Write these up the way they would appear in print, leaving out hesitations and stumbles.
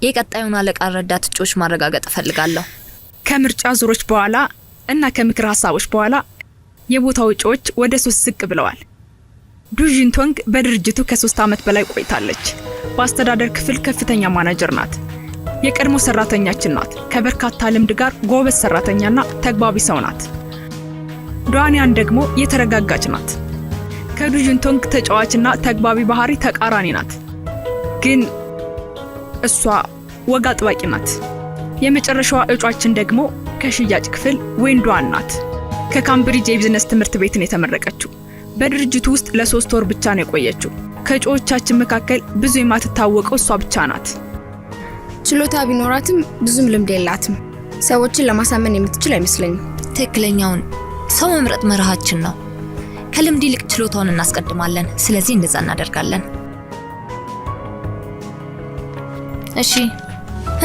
የቀጣዩን አለቃ ረዳት እጩዎች ማረጋገጥ እፈልጋለሁ። ከምርጫ ዙሮች በኋላ እና ከምክር ሀሳቦች በኋላ የቦታው እጩዎች ወደ 3 ዝቅ ብለዋል። ዱጂንቶንግ በድርጅቱ ከ3 ዓመት በላይ ቆይታለች። በአስተዳደር ክፍል ከፍተኛ ማናጀር ናት። የቀድሞ ሰራተኛችን ናት። ከበርካታ ልምድ ጋር ጎበዝ ሰራተኛና ተግባቢ ሰው ናት። ዱዋንያን ደግሞ የተረጋጋች ናት። ከዱጂንቶንግ ተጫዋችና ተግባቢ ባህሪ ተቃራኒ ናት። ግን እሷ ወግ አጥባቂ ናት። የመጨረሻዋ እጯችን ደግሞ ከሽያጭ ክፍል ዌንዱዋን ናት። ከካምብሪጅ የቢዝነስ ትምህርት ቤትን የተመረቀችው በድርጅቱ ውስጥ ለ3 ወር ብቻ ነው የቆየችው። ከእጩዎቻችን መካከል ብዙ የማትታወቀው እሷ ብቻ ናት። ችሎታ ቢኖራትም ብዙም ልምድ የላትም። ሰዎችን ለማሳመን የምትችል አይመስለኝም። ትክክለኛውን ሰው መምረጥ መርሃችን ነው። ከልምድ ይልቅ ችሎታውን እናስቀድማለን። ስለዚህ እንደዛ እናደርጋለን። እሺ፣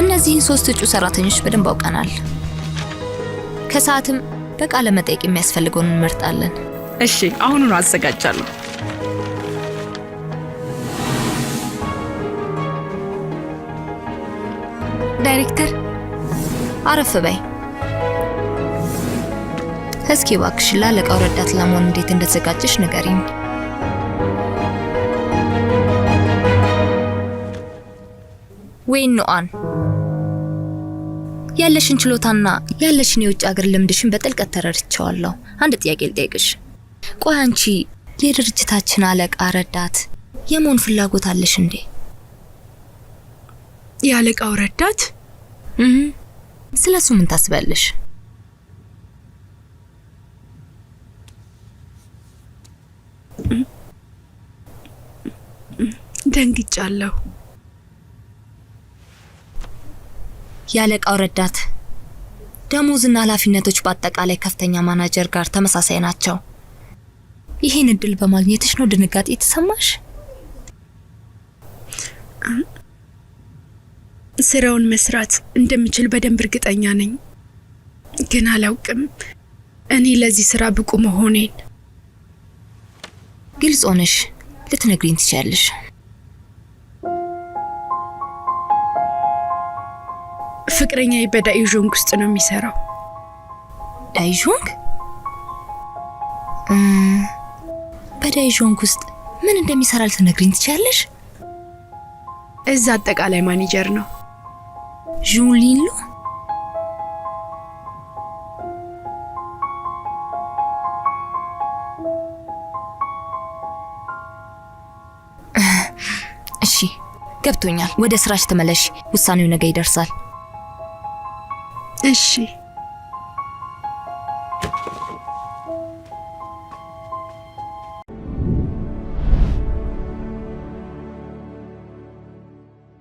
እነዚህን 3 እጩ ሰራተኞች በደንብ አውቀናል። ከሰዓትም በቃለ መጠይቅ የሚያስፈልገውን እንመርጣለን። እሺ፣ አሁኑን አዘጋጃለሁ። ዳይሬክተር አረፍ በይ። እስኪ እባክሽ ለአለቃው ረዳት ለመሆን እንዴት እንደተዘጋጀሽ ንገሪኝ። ዌንዱዋን ያለሽን ችሎታና ያለሽን የውጭ ሀገር ልምድሽን በጥልቀት ተረድቻለሁ። አንድ ጥያቄ ልጠይቅሽ። ቆይ አንቺ የድርጅታችን አለቃ ረዳት የመሆን ፍላጎት አለሽ እንዴ? የአለቃው ረዳት? ስለሱ ምን ታስባለሽ? ደንግጫለሁ። የአለቃው ረዳት ደሞዝና ኃላፊነቶች በአጠቃላይ ከፍተኛ ማናጀር ጋር ተመሳሳይ ናቸው። ይሄን እድል በማግኘትሽ ነው ድንጋጤ የተሰማሽ? ስራውን መስራት እንደምችል በደንብ እርግጠኛ ነኝ፣ ግን አላውቅም እኔ ለዚህ ስራ ብቁ መሆኔን። ግልጽ ሆነሽ ልትነግሪኝ ትችያለሽ። ፍቅረኛዬ በዳይዦንግ ውስጥ ነው የሚሰራው። ዳይዦንግ? በዳይዦንግ ውስጥ ምን እንደሚሰራ ልትነግሪኝ ትችያለሽ? እዛ አጠቃላይ ማኔጀር ነው። ዡንሊንሉ? እሺ ገብቶኛል። ወደ ስራሽ ተመለሽ። ውሳኔው ነገ ይደርሳል። እሺ።